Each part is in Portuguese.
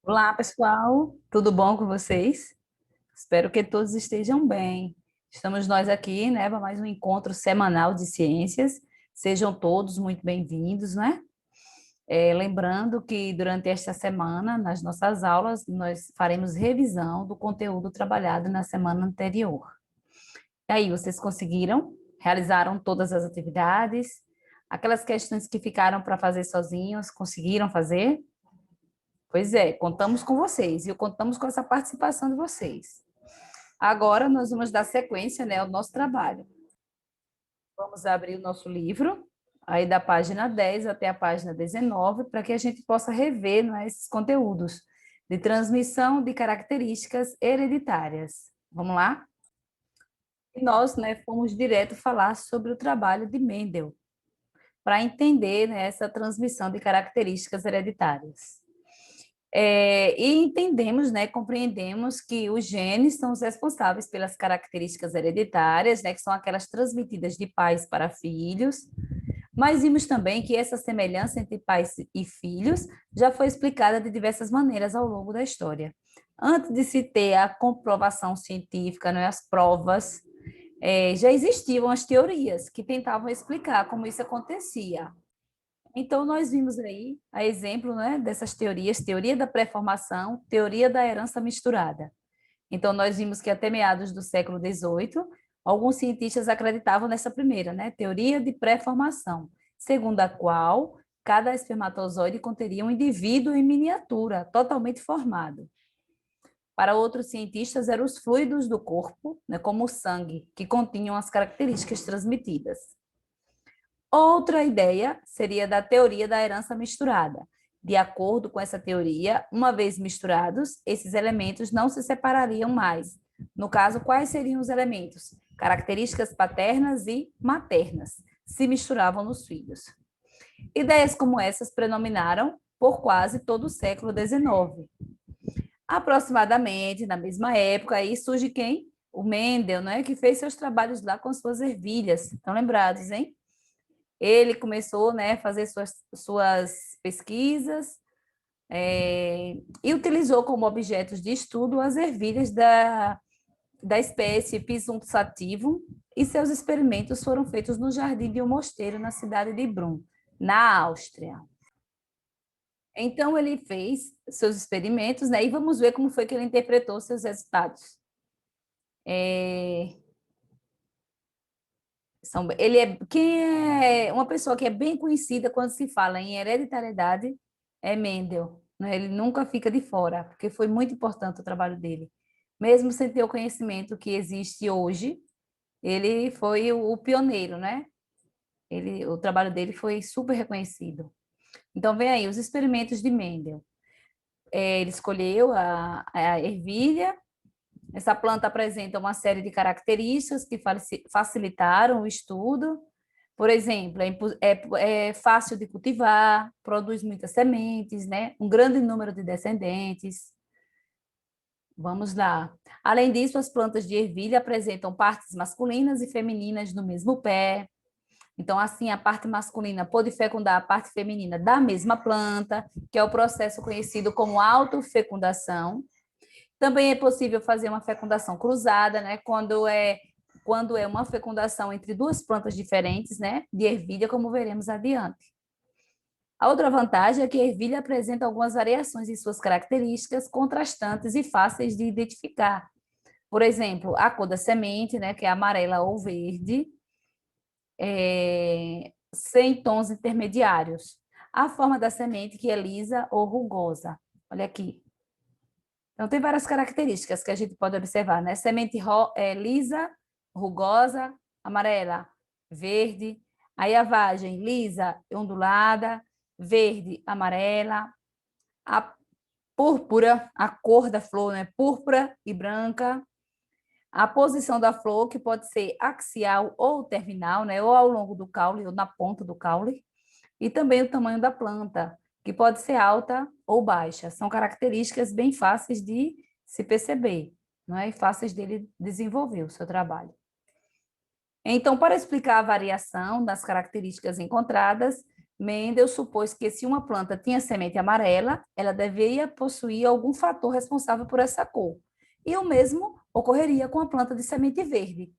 Olá, pessoal, tudo bom com vocês? Espero que todos estejam bem. Estamos nós aqui, né, para mais um encontro semanal de ciências. Sejam todos muito bem-vindos, né? Lembrando que durante esta semana, nas nossas aulas, nós faremos revisão do conteúdo trabalhado na semana anterior. E aí, vocês conseguiram? Realizaram todas as atividades? Aquelas questões que ficaram para fazer sozinhos, conseguiram fazer? Pois é, contamos com vocês e contamos com essa participação de vocês. Agora nós vamos dar sequência, né, ao nosso trabalho. Vamos abrir o nosso livro, aí da página 10 até a página 19, para que a gente possa rever, né, esses conteúdos de transmissão de características hereditárias. Vamos lá? E nós, né, fomos direto falar sobre o trabalho de Mendel, para entender, né, essa transmissão de características hereditárias. E entendemos, né, compreendemos que os genes são os responsáveis pelas características hereditárias, né, que são aquelas transmitidas de pais para filhos, mas vimos também que essa semelhança entre pais e filhos já foi explicada de diversas maneiras ao longo da história. Antes de se ter a comprovação científica, né, as provas, já existiam as teorias que tentavam explicar como isso acontecia. Então, nós vimos aí, a exemplo, né, dessas teorias, teoria da pré-formação, teoria da herança misturada. Então, nós vimos que até meados do século XVIII, alguns cientistas acreditavam nessa primeira, né, teoria de pré-formação, segundo a qual cada espermatozoide conteria um indivíduo em miniatura, totalmente formado. Para outros cientistas, eram os fluidos do corpo, né, como o sangue, que continham as características transmitidas. Outra ideia seria da teoria da herança misturada. De acordo com essa teoria, uma vez misturados, esses elementos não se separariam mais. No caso, quais seriam os elementos? Características paternas e maternas se misturavam nos filhos. Ideias como essas predominaram por quase todo o século XIX. Aproximadamente na mesma época, aí surge quem? O Mendel, né, que fez seus trabalhos lá com suas ervilhas. Estão lembrados, hein? Ele começou, né, a fazer suas pesquisas e utilizou como objetos de estudo as ervilhas da espécie Pisum sativum, e seus experimentos foram feitos no jardim de um mosteiro na cidade de Brunn, na Áustria. Então, ele fez seus experimentos, né, e vamos ver como foi que ele interpretou seus resultados. Quem é uma pessoa que é bem conhecida quando se fala em hereditariedade é Mendel, né? Ele nunca fica de fora, porque foi muito importante o trabalho dele. Mesmo sem ter o conhecimento que existe hoje, ele foi o pioneiro, né? O trabalho dele foi super reconhecido. Então, vem aí os experimentos de Mendel. Ele escolheu a ervilha. Essa planta apresenta uma série de características que facilitaram o estudo. Por exemplo, é fácil de cultivar, produz muitas sementes, né? Um grande número de descendentes. Vamos lá. Além disso, as plantas de ervilha apresentam partes masculinas e femininas no mesmo pé. Então, assim, a parte masculina pode fecundar a parte feminina da mesma planta, que é o processo conhecido como autofecundação. Também é possível fazer uma fecundação cruzada, né? Quando é uma fecundação entre duas plantas diferentes, né? De ervilha, como veremos adiante. A outra vantagem é que a ervilha apresenta algumas variações em suas características contrastantes e fáceis de identificar. Por exemplo, a cor da semente, né? Que é amarela ou verde, sem tons intermediários. A forma da semente, que é lisa ou rugosa. Olha aqui. Então, tem várias características que a gente pode observar, né? Semente lisa, rugosa, amarela, verde. Aí a vagem lisa, ondulada, verde, amarela. A púrpura, a cor da flor, né? Púrpura e branca. A posição da flor, que pode ser axial ou terminal, né? Ou ao longo do caule, ou na ponta do caule. E também o tamanho da planta, que pode ser alta ou baixa. São características bem fáceis de se perceber. não é? E fáceis dele desenvolver o seu trabalho. Então, para explicar a variação das características encontradas, Mendel supôs que se uma planta tinha semente amarela, ela deveria possuir algum fator responsável por essa cor. E o mesmo ocorreria com a planta de semente verde,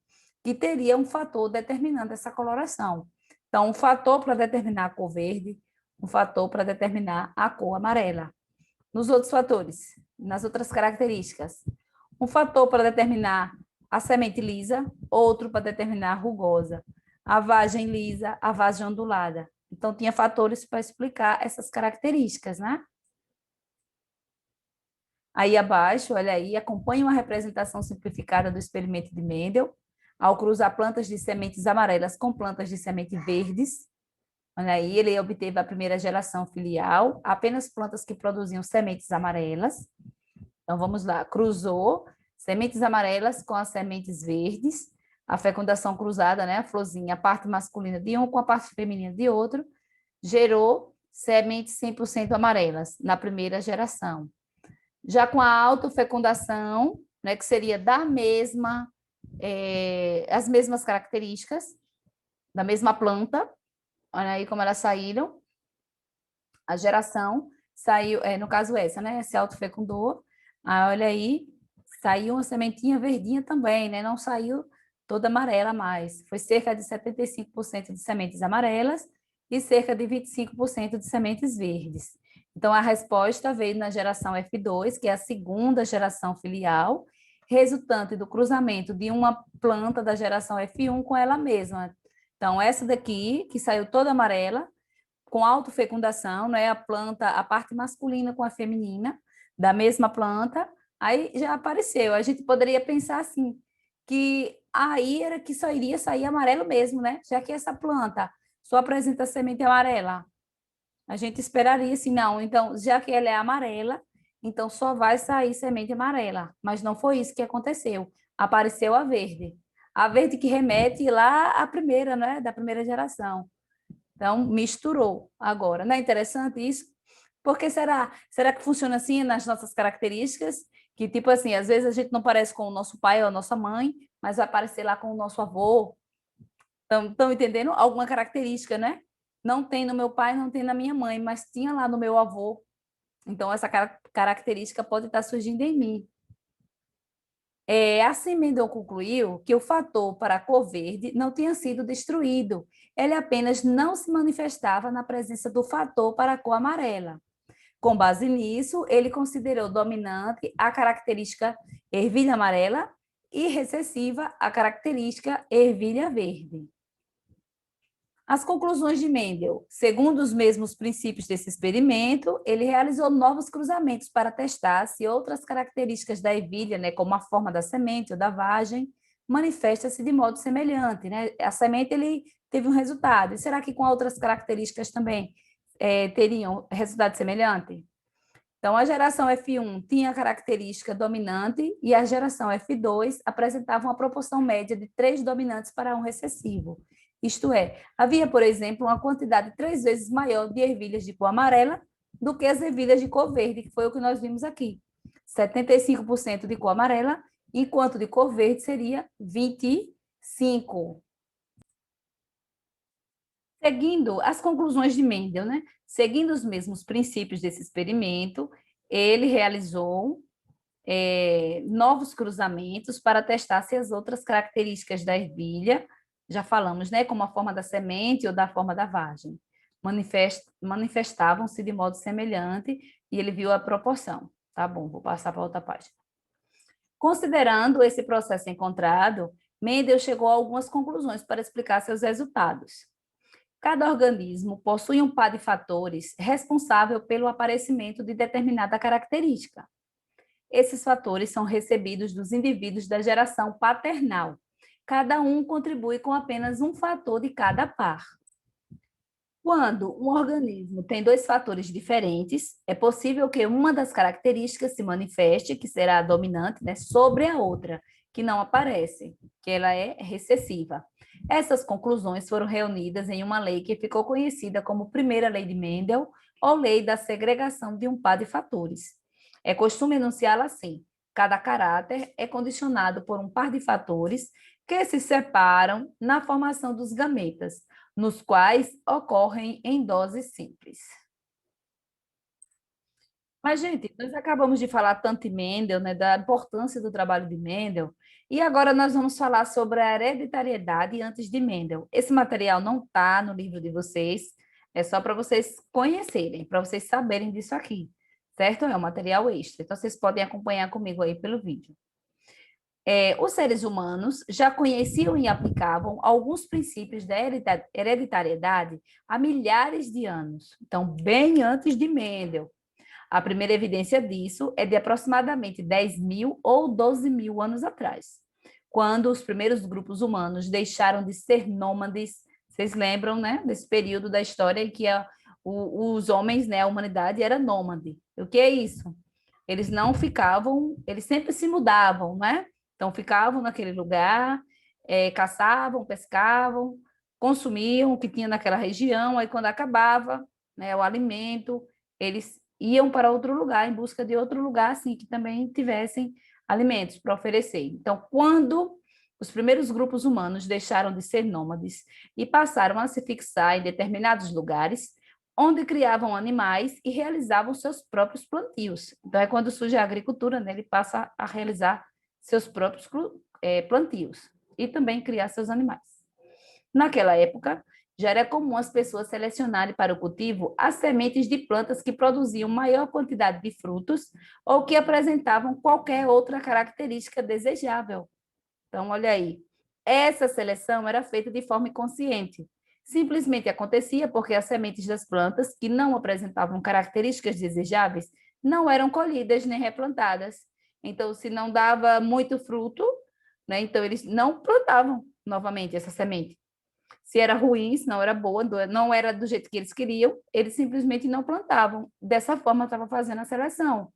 que teria um fator determinando essa coloração. Então, um fator para determinar a cor verde, um fator para determinar a cor amarela. Nos outros fatores, nas outras características, um fator para determinar a semente lisa, outro para determinar a rugosa, a vagem lisa, a vagem ondulada. Então, tinha fatores para explicar essas características, né? Aí abaixo, olha aí, acompanha uma representação simplificada do experimento de Mendel, ao cruzar plantas de sementes amarelas com plantas de sementes verdes. Olha aí, ele obteve a primeira geração filial, apenas plantas que produziam sementes amarelas. Então, vamos lá, cruzou sementes amarelas com as sementes verdes, a fecundação cruzada, né, a florzinha, a parte masculina de um com a parte feminina de outro, gerou sementes 100% amarelas na primeira geração. Já com a autofecundação, né, que seria as mesmas características, da mesma planta, olha aí como elas saíram, a geração saiu, no caso essa, né, se autofecundou, olha aí, saiu uma sementinha verdinha também, né, não saiu toda amarela mais, foi cerca de 75% de sementes amarelas e cerca de 25% de sementes verdes. Então, a resposta veio na geração F2, que é a segunda geração filial, resultante do cruzamento de uma planta da geração F1 com ela mesma. Então, essa daqui, que saiu toda amarela, com autofecundação, né? A planta, a parte masculina com a feminina, da mesma planta, aí já apareceu. A gente poderia pensar assim, que aí era que só iria sair amarelo mesmo, né? Já que essa planta só apresenta semente amarela. A gente esperaria assim, não, então, já que ela é amarela, então só vai sair semente amarela. Mas não foi isso que aconteceu. Apareceu a verde. A verde que remete lá à primeira, né? Da primeira geração. Então, misturou agora. Não é interessante isso? Porque será que funciona assim nas nossas características? Que, tipo assim, às vezes a gente não parece com o nosso pai ou a nossa mãe, mas vai aparecer lá com o nosso avô. Estão entendendo? Alguma característica, né? Não tem no meu pai, não tem na minha mãe, mas tinha lá no meu avô. Então, essa característica pode estar surgindo em mim. Assim, Mendel concluiu que o fator para a cor verde não tinha sido destruído, ele apenas não se manifestava na presença do fator para a cor amarela. Com base nisso, ele considerou dominante a característica ervilha amarela e recessiva a característica ervilha verde. As conclusões de Mendel. Segundo os mesmos princípios desse experimento, ele realizou novos cruzamentos para testar se outras características da ervilha, né, como a forma da semente ou da vagem, manifesta-se de modo semelhante, né? A semente ele teve um resultado. E será que com outras características também teriam resultado semelhante? Então, a geração F1 tinha a característica dominante e a geração F2 apresentava uma proporção média de 3 dominantes para um recessivo. Isto é, havia, por exemplo, uma quantidade 3 vezes maior de ervilhas de cor amarela do que as ervilhas de cor verde, que foi o que nós vimos aqui. 75% de cor amarela, enquanto de cor verde seria 25%. Seguindo as conclusões de Mendel, né? Seguindo os mesmos princípios desse experimento, ele realizou novos cruzamentos para testar se as outras características da ervilha, já falamos, né, como a forma da semente ou da forma da vagem, manifestavam-se de modo semelhante e ele viu a proporção. Tá bom, vou passar para outra página. Considerando esse processo encontrado, Mendel chegou a algumas conclusões para explicar seus resultados. Cada organismo possui um par de fatores responsável pelo aparecimento de determinada característica. Esses fatores são recebidos dos indivíduos da geração paternal. Cada um contribui com apenas um fator de cada par. Quando um organismo tem dois fatores diferentes, é possível que uma das características se manifeste, que será a dominante, né, sobre a outra, que não aparece, que ela é recessiva. Essas conclusões foram reunidas em uma lei que ficou conhecida como Primeira Lei de Mendel, ou Lei da Segregação de um Par de Fatores. É costume enunciá-la assim: Cada caráter é condicionado por um par de fatores que se separam na formação dos gametas, nos quais ocorrem em doses simples. Mas, gente, nós acabamos de falar tanto de Mendel, né, da importância do trabalho de Mendel, e agora nós vamos falar sobre a hereditariedade antes de Mendel. Esse material não está no livro de vocês, é só para vocês conhecerem, para vocês saberem disso aqui, certo? É um material extra, então vocês podem acompanhar comigo aí pelo vídeo. Os seres humanos já conheciam e aplicavam alguns princípios da hereditariedade há milhares de anos, então, bem antes de Mendel. A primeira evidência disso é de aproximadamente 10.000 ou 12.000 anos atrás, quando os primeiros grupos humanos deixaram de ser nômades. Vocês lembram, né, desse período da história em que os homens, né, a humanidade era nômade. O que é isso? Eles não ficavam, eles sempre se mudavam, né? Então, ficavam naquele lugar, caçavam, pescavam, consumiam o que tinha naquela região, aí quando acabava, né, o alimento, eles iam para outro lugar, em busca de outro lugar, assim, que também tivessem alimentos para oferecer. Então, quando os primeiros grupos humanos deixaram de ser nômades e passaram a se fixar em determinados lugares, onde criavam animais e realizavam seus próprios plantios. Então, é quando surge a agricultura, né, ele passa a realizar seus próprios plantios e também criar seus animais. Naquela época, já era comum as pessoas selecionarem para o cultivo as sementes de plantas que produziam maior quantidade de frutos ou que apresentavam qualquer outra característica desejável. Então, olha aí, essa seleção era feita de forma inconsciente. Simplesmente acontecia porque as sementes das plantas que não apresentavam características desejáveis não eram colhidas nem replantadas. Então, se não dava muito fruto, né, então eles não plantavam novamente essa semente. Se era ruim, se não era boa, não era do jeito que eles queriam, eles simplesmente não plantavam. Dessa forma, estava fazendo a seleção.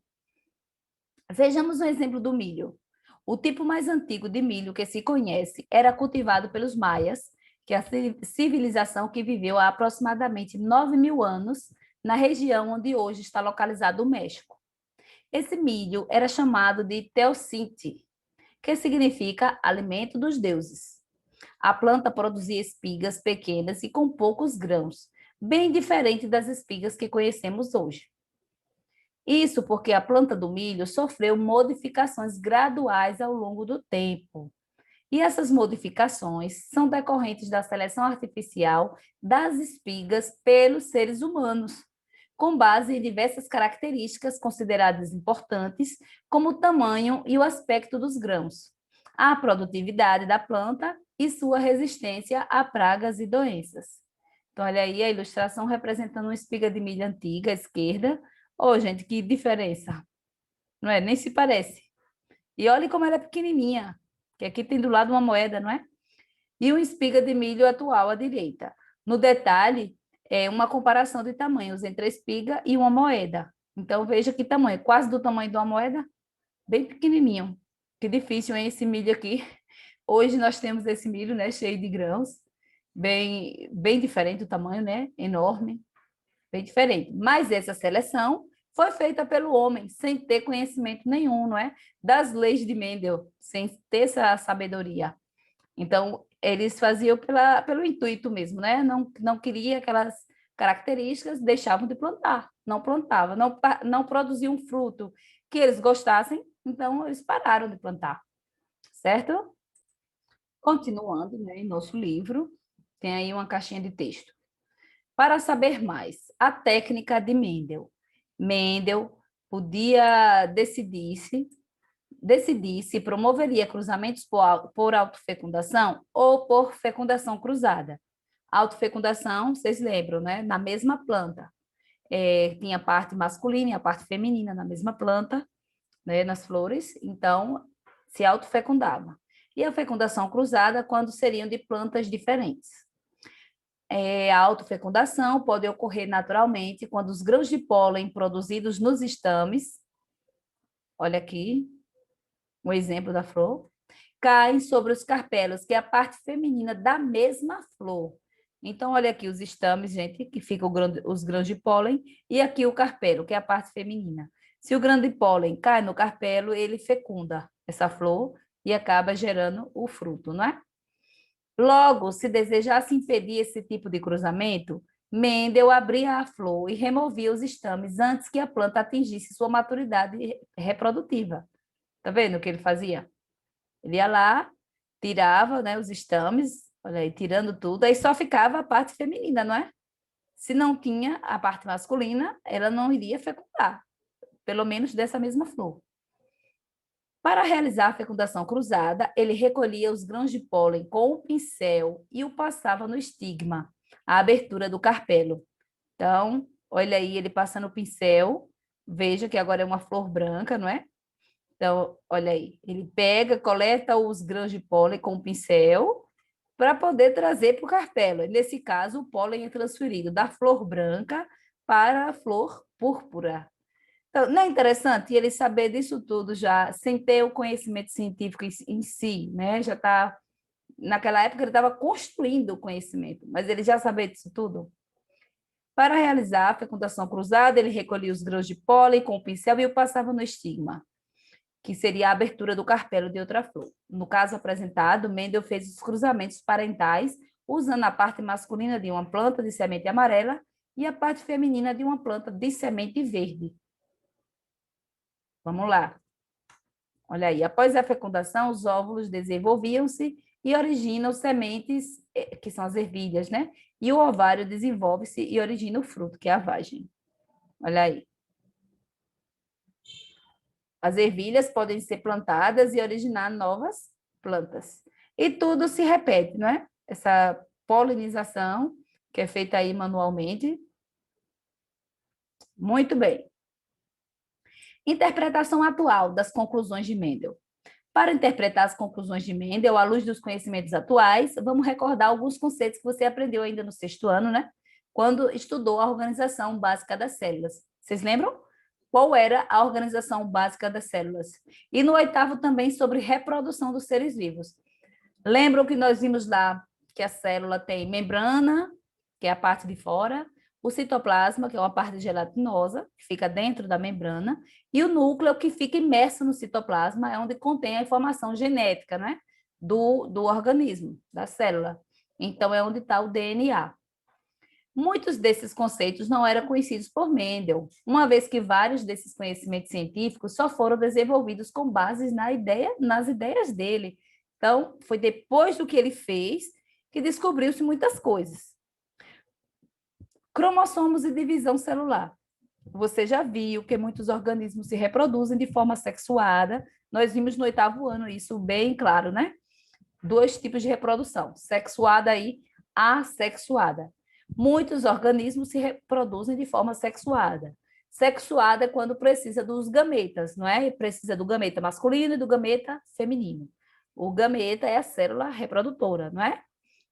Vejamos um exemplo do milho. O tipo mais antigo de milho que se conhece era cultivado pelos maias, que é a civilização que viveu há aproximadamente 9.000 anos na região onde hoje está localizado o México. Esse milho era chamado de teocinte, que significa alimento dos deuses. A planta produzia espigas pequenas e com poucos grãos, bem diferente das espigas que conhecemos hoje. Isso porque a planta do milho sofreu modificações graduais ao longo do tempo. E essas modificações são decorrentes da seleção artificial das espigas pelos seres humanos, com base em diversas características consideradas importantes, como o tamanho e o aspecto dos grãos, a produtividade da planta e sua resistência a pragas e doenças. Então, olha aí a ilustração representando uma espiga de milho antiga à esquerda. Ô, gente, que diferença! Não é? Nem se parece. E olha como ela é pequenininha, que aqui tem do lado uma moeda, não é? E uma espiga de milho atual à direita. No detalhe, é uma comparação de tamanhos entre a espiga e uma moeda. Então, veja que tamanho, quase do tamanho de uma moeda, bem pequenininho. Que difícil, hein, esse milho aqui. Hoje nós temos esse milho, né, cheio de grãos, bem diferente o tamanho, né, enorme, bem diferente. Mas essa seleção foi feita pelo homem, sem ter conhecimento nenhum, não é? Das leis de Mendel, sem ter essa sabedoria. Então, eles faziam pelo intuito mesmo, né? Não queria aquelas características, deixavam de plantar, não plantavam, não produziam fruto que eles gostassem, então eles pararam de plantar, certo? Continuando, né, em nosso livro, tem aí uma caixinha de texto. Para saber mais, a técnica de Mendel. Mendel podia decidir se promoveria cruzamentos por autofecundação ou por fecundação cruzada. Autofecundação, vocês lembram, né? Na mesma planta. Tinha a parte masculina e a parte feminina na mesma planta, né? Nas flores, então se autofecundava. E a fecundação cruzada, quando seriam de plantas diferentes. A autofecundação pode ocorrer naturalmente quando os grãos de pólen produzidos nos estames, olha aqui, um exemplo da flor, caem sobre os carpelos, que é a parte feminina da mesma flor. Então, olha aqui os estames, gente, que ficam os grãos de pólen, e aqui o carpelo, que é a parte feminina. Se o grão de pólen cai no carpelo, ele fecunda essa flor e acaba gerando o fruto, não é? Logo, se desejasse impedir esse tipo de cruzamento, Mendel abria a flor e removia os estames antes que a planta atingisse sua maturidade reprodutiva. Tá vendo o que ele fazia? Ele ia lá, tirava, né, os estames, olha aí, tirando tudo, aí só ficava a parte feminina, não é? Se não tinha a parte masculina, ela não iria fecundar, pelo menos dessa mesma flor. Para realizar a fecundação cruzada, ele recolhia os grãos de pólen com o pincel e o passava no estigma, a abertura do carpelo. Então, olha aí, ele passando o pincel, veja que agora é uma flor branca, não é? Então, olha aí, ele pega, coleta os grãos de pólen com o pincel para poder trazer para o carpelo. Nesse caso, o pólen é transferido da flor branca para a flor púrpura. Então, não é interessante ele saber disso tudo já, sem ter o conhecimento científico em si, né? Já está, naquela época ele estava construindo o conhecimento, mas ele já sabia disso tudo. Para realizar a fecundação cruzada, ele recolhia os grãos de pólen com o pincel e o passava no estigma, que seria a abertura do carpelo de outra flor. No caso apresentado, Mendel fez os cruzamentos parentais usando a parte masculina de uma planta de semente amarela e a parte feminina de uma planta de semente verde. Vamos lá. Olha aí, após a fecundação, os óvulos desenvolviam-se e originam sementes, que são as ervilhas, né? E o ovário desenvolve-se e origina o fruto, que é a vagem. Olha aí. As ervilhas podem ser plantadas e originar novas plantas. E tudo se repete, não é? Essa polinização, que é feita aí manualmente. Muito bem. Interpretação atual das conclusões de Mendel. Para interpretar as conclusões de Mendel à luz dos conhecimentos atuais, vamos recordar alguns conceitos que você aprendeu ainda no sexto ano, né? Quando estudou a organização básica das células. Vocês lembram? Qual era a organização básica das células? E no oitavo também sobre reprodução dos seres vivos. Lembram que nós vimos lá que a célula tem membrana, que é a parte de fora, o citoplasma, que é uma parte gelatinosa, que fica dentro da membrana, e o núcleo, que fica imerso no citoplasma, é onde contém a informação genética, né? Do organismo, da célula. Então, é onde está o DNA. Muitos desses conceitos não eram conhecidos por Mendel, uma vez que vários desses conhecimentos científicos só foram desenvolvidos com bases nas ideias dele. Então, foi depois do que ele fez que descobriu-se muitas coisas. Cromossomos e divisão celular. Você já viu que muitos organismos se reproduzem de forma sexuada. Nós vimos no oitavo ano isso bem claro, né? Dois tipos de reprodução, sexuada e assexuada. Muitos organismos se reproduzem de forma sexuada. Sexuada é quando precisa dos gametas, não é? Precisa do gameta masculino e do gameta feminino. O gameta é a célula reprodutora, não é?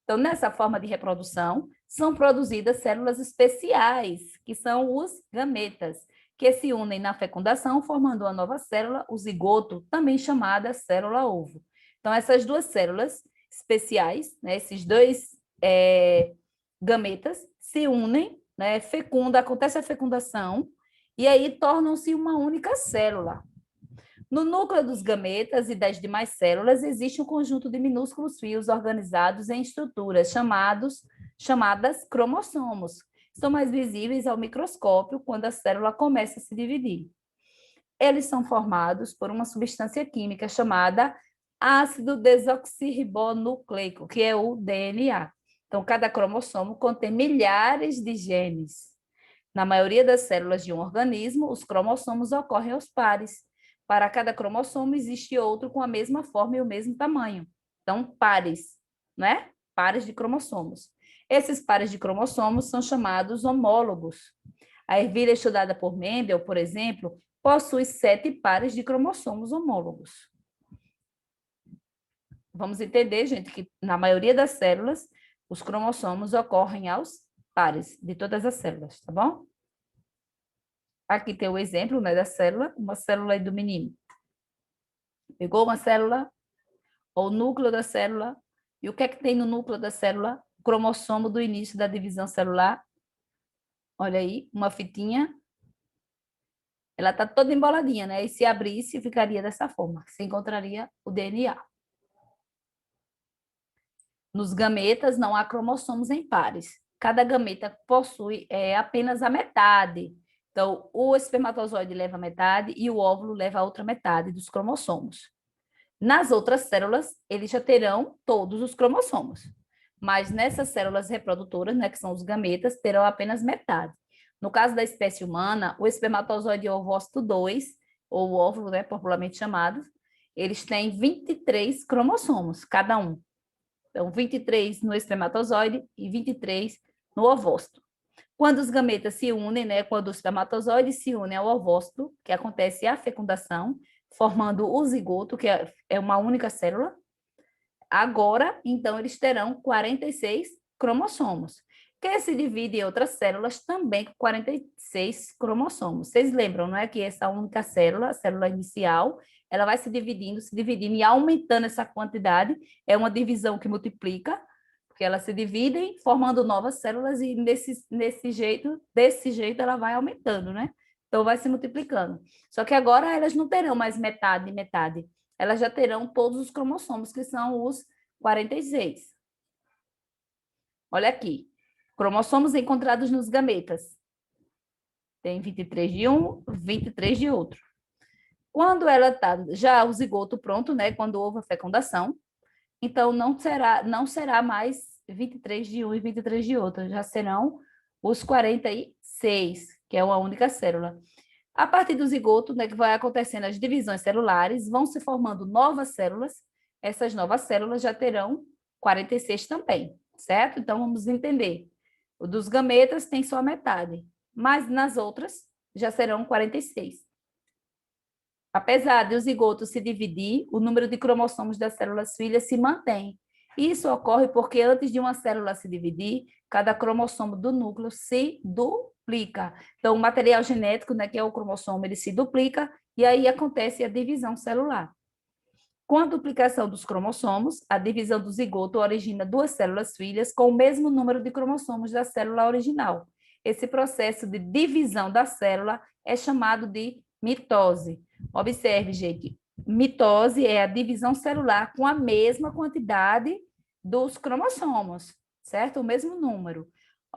Então, nessa forma de reprodução, são produzidas células especiais, que são os gametas, que se unem na fecundação, formando uma nova célula, o zigoto, também chamada célula-ovo. Então, essas duas células especiais, né, esses dois gametas, se unem, né, acontece a fecundação, e aí tornam-se uma única célula. No núcleo dos gametas e das demais células existe um conjunto de minúsculos fios organizados em estruturas chamadas cromossomos. São mais visíveis ao microscópio quando a célula começa a se dividir. Eles são formados por uma substância química chamada ácido desoxirribonucleico, que é o DNA. Então, cada cromossomo contém milhares de genes. Na maioria das células de um organismo, os cromossomos ocorrem aos pares. Para cada cromossomo existe outro com a mesma forma e o mesmo tamanho. Então, pares, né? Pares de cromossomos. Esses pares de cromossomos são chamados homólogos. A ervilha estudada por Mendel, por exemplo, possui 7 pares de cromossomos homólogos. Vamos entender, gente, que na maioria das células, os cromossomos ocorrem aos pares de todas as células, tá bom? Aqui tem o exemplo, né, da célula, uma célula aí do menino. Pegou uma célula, ou o núcleo da célula, e o que é que tem no núcleo da célula? O cromossomo do início da divisão celular. Olha aí, uma fitinha. ela está toda emboladinha, né? E se abrisse, ficaria dessa forma. Se encontraria o DNA. Nos gametas não há cromossomos em pares. Cada gameta possui apenas a metade. Então, o espermatozoide leva a metade e o óvulo leva a outra metade dos cromossomos. Nas outras células, eles já terão todos os cromossomos. Mas nessas células reprodutoras, né, que são os gametas, terão apenas metade. No caso da espécie humana, o espermatozoide e o ovócito 2, ou o óvulo, né, popularmente chamado, eles têm 23 cromossomos, cada um. Então, 23 no espermatozoide e 23 no ovócito. Quando os gametas se unem, né, quando o espermatozoide se une ao ovócito, que acontece a fecundação, formando o zigoto, que é uma única célula, agora, então, eles terão 46 cromossomos, que se divide em outras células também com 46 cromossomos. Vocês lembram, não é, que essa única célula, a célula inicial, ela vai se dividindo e aumentando essa quantidade, é uma divisão que multiplica, porque elas se dividem, formando novas células e desse jeito ela vai aumentando, né? Então vai se multiplicando. Só que agora elas não terão mais metade, metade. Elas já terão todos os cromossomos, que são os 46. Olha aqui. Cromossomos encontrados nos gametas. Tem 23 de um, 23 de outro. Quando ela está já o zigoto pronto, né? Quando houve a fecundação, então não será mais 23 de um e 23 de outro, já serão os 46, que é uma única célula. A partir do zigoto, né, que vai acontecendo as divisões celulares, vão se formando novas células, essas novas células já terão 46 também, certo? Então vamos entender. O dos gametas tem só a metade, mas nas outras já serão 46. Apesar de o zigoto se dividir, o número de cromossomos das células filhas se mantém. Isso ocorre porque antes de uma célula se dividir, cada cromossomo do núcleo se duplica. Então, o material genético, né, que é o cromossomo, ele se duplica e aí acontece a divisão celular. Com a duplicação dos cromossomos, a divisão do zigoto origina duas células filhas com o mesmo número de cromossomos da célula original. Esse processo de divisão da célula é chamado de mitose. Observe, gente, mitose é a divisão celular com a mesma quantidade dos cromossomos, certo? O mesmo número.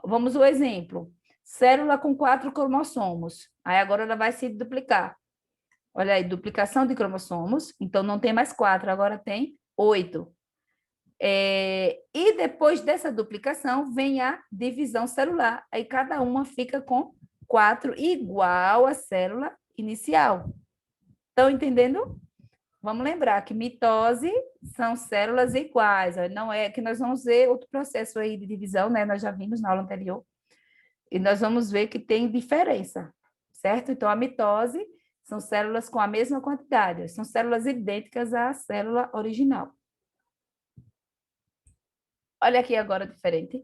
Vamos ao exemplo. Célula com 4 cromossomos. Aí agora ela vai se duplicar. Olha aí, duplicação de cromossomos. Então, não tem mais 4, agora tem 8. E depois dessa duplicação, vem a divisão celular. Aí cada uma fica com 4, igual à célula inicial. Estão entendendo? Vamos lembrar que mitose são células iguais. Não é que nós vamos ver outro processo aí de divisão, né? Nós já vimos na aula anterior. E nós vamos ver que tem diferença, certo? Então, a mitose são células com a mesma quantidade, são células idênticas à célula original. Olha aqui agora diferente.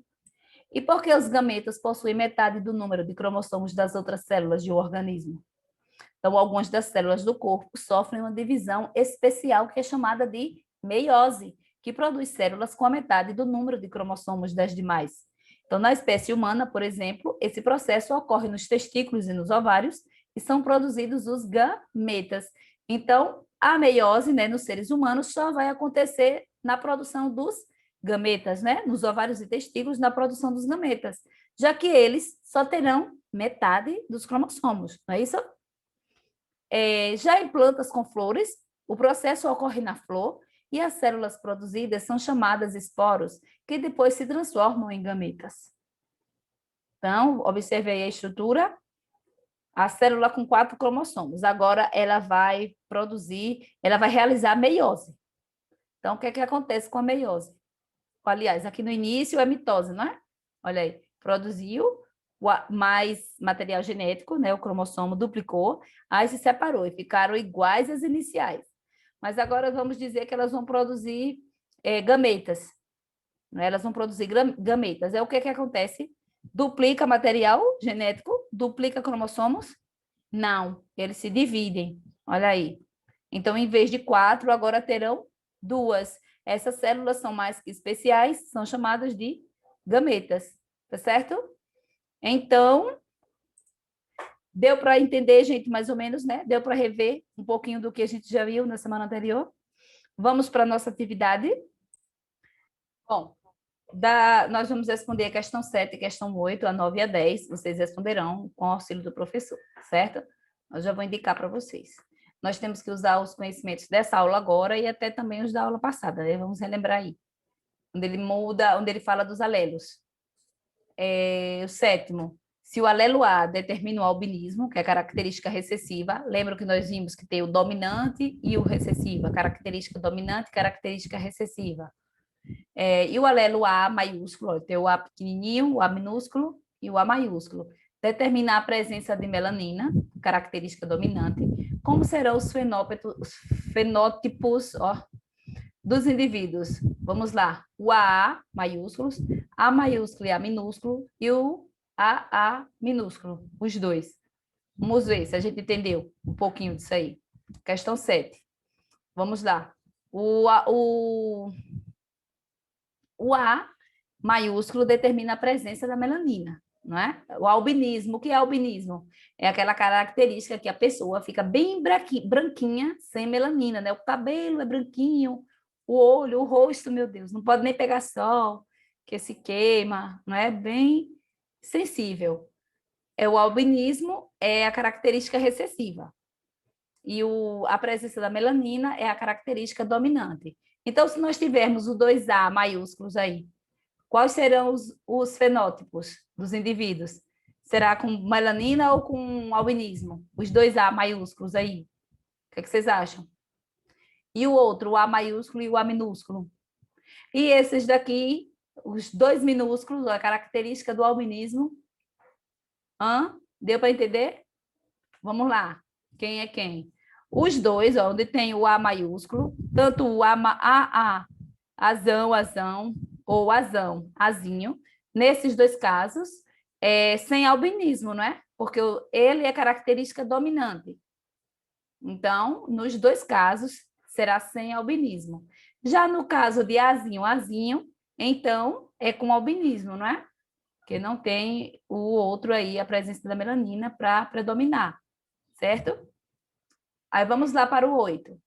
E por que os gametas possuem metade do número de cromossomos das outras células de um organismo? Então, algumas das células do corpo sofrem uma divisão especial que é chamada de meiose, que produz células com a metade do número de cromossomos das demais. Então, na espécie humana, por exemplo, esse processo ocorre nos testículos e nos ovários e são produzidos os gametas. Então, a meiose, né, nos seres humanos só vai acontecer na produção dos gametas, né, nos ovários e testículos, na produção dos gametas, já que eles só terão metade dos cromossomos, não é isso? Já em plantas com flores, o processo ocorre na flor e as células produzidas são chamadas esporos, que depois se transformam em gametas. Então, observe aí a estrutura. A célula com 4 cromossomos. Agora, ela vai realizar a meiose. Então, o que é que acontece com a meiose? Aliás, aqui no início é mitose, não é? Olha aí, produziu mais material genético, né? O cromossomo duplicou, aí se separou e ficaram iguais às iniciais. Mas agora vamos dizer que elas vão produzir gametas. Né? Elas vão produzir gametas. É o que acontece? Duplica material genético? Duplica cromossomos? Não, eles se dividem. Olha aí. Então, em vez de 4, agora terão 2. Essas células são mais que especiais, são chamadas de gametas, tá certo? Então, Deu para entender, gente, mais ou menos, né? Deu para rever um pouquinho do que a gente já viu na semana anterior? Vamos para a nossa atividade? Bom, nós vamos responder a questão 7, questão 8, a 9 e a 10. Vocês responderão com o auxílio do professor, certo? Eu já vou indicar para vocês. Nós temos que usar os conhecimentos dessa aula agora e até também os da aula passada, né? Vamos relembrar aí. Onde ele muda, onde ele fala dos alelos. O sétimo, se o alelo A determina o albinismo, que é a característica recessiva, lembra que nós vimos que tem o dominante e o recessivo, a característica dominante e característica recessiva. E o alelo A maiúsculo, tem o A pequenininho, o A minúsculo e o A maiúsculo. Determinar a presença de melanina, característica dominante. Como serão os fenótipos dos indivíduos? Vamos lá. O AA maiúsculos, A maiúsculo e A minúsculo e o AA minúsculo, os dois. Vamos ver se a gente entendeu um pouquinho disso aí. Questão 7. Vamos lá. O A maiúsculo determina a presença da melanina, não é? O albinismo, o que é albinismo? É aquela característica que a pessoa fica bem branquinha, sem melanina, né? O cabelo é branquinho, o olho, o rosto, meu Deus, não pode nem pegar sol, que se queima, não é? Bem sensível. O albinismo é a característica recessiva. E a presença da melanina é a característica dominante. Então, se nós tivermos o 2A maiúsculos aí, quais serão os fenótipos dos indivíduos? Será com melanina ou com albinismo? Os 2A maiúsculos aí. O que vocês acham? E o outro, o A maiúsculo e o A minúsculo. E esses daqui, os dois minúsculos, a característica do albinismo. Deu para entender? Vamos lá. Quem é quem? Os dois, onde tem o A maiúsculo, tanto o AA, azão, ou azão, azinho, nesses dois casos, sem albinismo, não é? Porque ele é característica dominante. Então, nos dois casos, será sem albinismo. Já no caso de azinho, então, é com albinismo, não é? Porque não tem o outro aí, a presença da melanina, para predominar, certo? Aí vamos lá para o 8.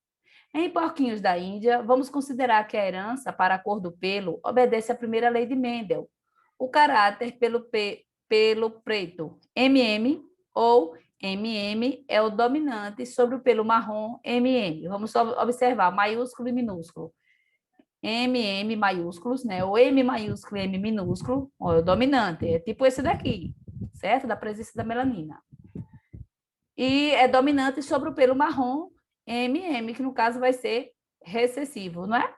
Em porquinhos da Índia, vamos considerar que a herança para a cor do pelo obedece à primeira lei de Mendel. O caráter pelo preto, MM, ou MM é o dominante sobre o pelo marrom, MM. Vamos só observar, maiúsculo e minúsculo. MM maiúsculos, né? O M maiúsculo e M minúsculo, é o dominante. É tipo esse daqui, certo? Da presença da melanina. E é dominante sobre o pelo marrom, MM, que no caso vai ser recessivo, não é?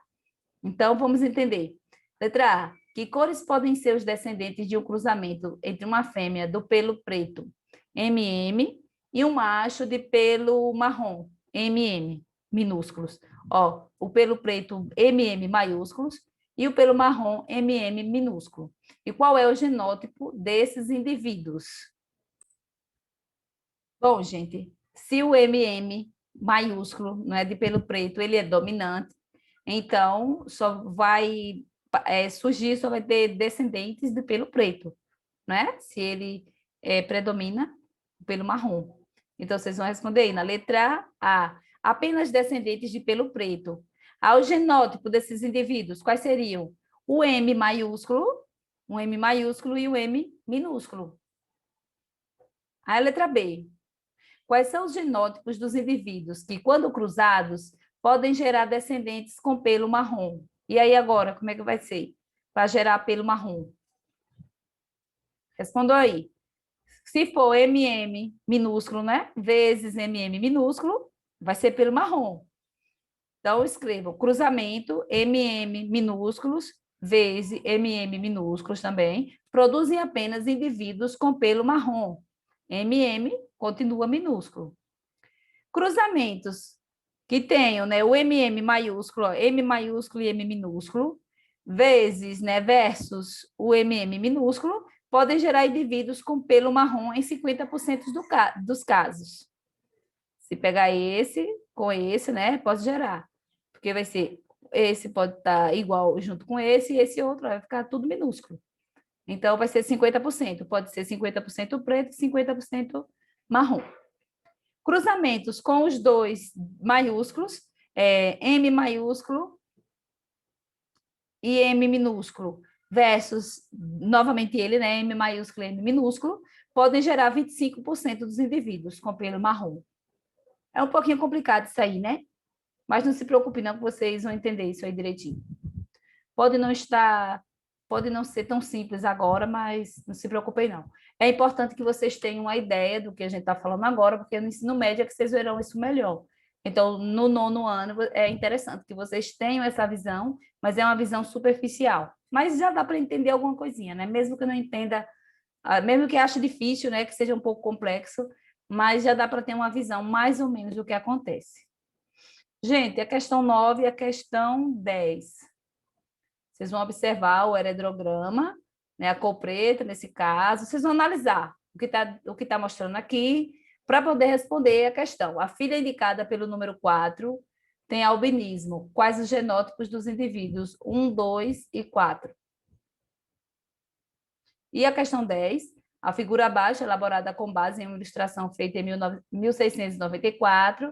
Então, vamos entender. Letra A. Que cores podem ser os descendentes de um cruzamento entre uma fêmea do pelo preto, MM, e um macho de pelo marrom, MM, minúsculos. O pelo preto, MM, maiúsculos, e o pelo marrom, MM, minúsculo. E qual é o genótipo desses indivíduos? Bom, gente, se o MM maiúsculo, não é de pelo preto, ele é dominante, então só vai surgir, só vai ter descendentes de pelo preto, né? Se ele predomina pelo marrom. Então, vocês vão responder aí na letra A. Apenas descendentes de pelo preto. O genótipo desses indivíduos, quais seriam? O M maiúsculo, o M maiúsculo e o M minúsculo. A letra B. Quais são os genótipos dos indivíduos que, quando cruzados, podem gerar descendentes com pelo marrom? E aí agora, como é que vai ser para gerar pelo marrom? Respondam aí. Se for MM minúsculo, né? Vezes MM minúsculo, vai ser pelo marrom. Então, escrevam cruzamento MM minúsculos vezes MM minúsculos também, produzem apenas indivíduos com pelo marrom. MM continua minúsculo. Cruzamentos que tenham, né, o MM maiúsculo, M maiúsculo e M minúsculo, vezes, né, versus o MM minúsculo, podem gerar indivíduos com pelo marrom em 50% dos casos. Se pegar esse com esse, né, pode gerar. Porque vai ser, esse pode estar igual junto com esse, e esse outro vai ficar tudo minúsculo. Então, vai ser 50%. Pode ser 50% preto e 50% marrom. Cruzamentos com os dois maiúsculos, M maiúsculo e M minúsculo, versus, novamente ele, né, M maiúsculo e M minúsculo, podem gerar 25% dos indivíduos com pelo marrom. É um pouquinho complicado isso aí, né? Mas não se preocupe não, que vocês vão entender isso aí direitinho. Pode não ser tão simples agora, mas não se preocupem não. É importante que vocês tenham uma ideia do que a gente está falando agora, porque no ensino médio é que vocês verão isso melhor. Então, no 9º ano, é interessante que vocês tenham essa visão, mas é uma visão superficial. Mas já dá para entender alguma coisinha, né? Mesmo que não entenda, mesmo que ache difícil, né? Que seja um pouco complexo, mas já dá para ter uma visão mais ou menos do que acontece. Gente, a questão 9 e a questão 10. Vocês vão observar o heredrograma, né, a cor preta, nesse caso. Vocês vão analisar o que tá mostrando aqui para poder responder a questão. A filha indicada pelo número 4 tem albinismo. Quais os genótipos dos indivíduos 1, 2 e 4? E a questão 10, a figura abaixo, elaborada com base em uma ilustração feita em 1694,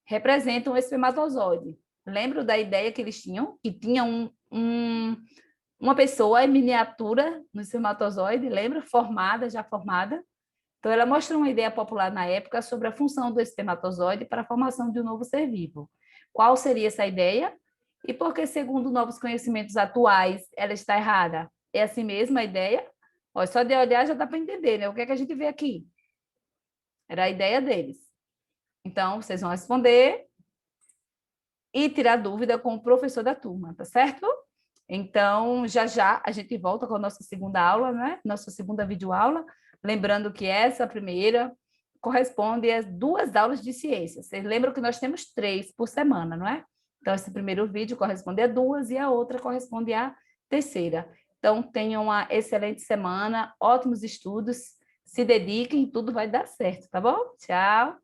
representa um espermatozoide. Lembram da ideia que eles tinham? Que tinha uma pessoa em miniatura no espermatozoide, lembra? Já formada. Então, ela mostra uma ideia popular na época sobre a função do espermatozoide para a formação de um novo ser vivo. Qual seria essa ideia? E por que, segundo novos conhecimentos atuais, ela está errada? É assim mesmo a ideia? Ó, só de olhar já dá para entender, né? O que é que a gente vê aqui? Era a ideia deles. Então, vocês vão responder e tirar dúvida com o professor da turma, tá certo? Então, já já a gente volta com a nossa segunda aula, né? Nossa segunda videoaula. Lembrando que essa primeira corresponde às 2 aulas de ciências. Vocês lembram que nós temos 3 por semana, não é? Então, esse primeiro vídeo corresponde a 2 e a outra corresponde à terceira. Então, tenham uma excelente semana, ótimos estudos, se dediquem, tudo vai dar certo, tá bom? Tchau!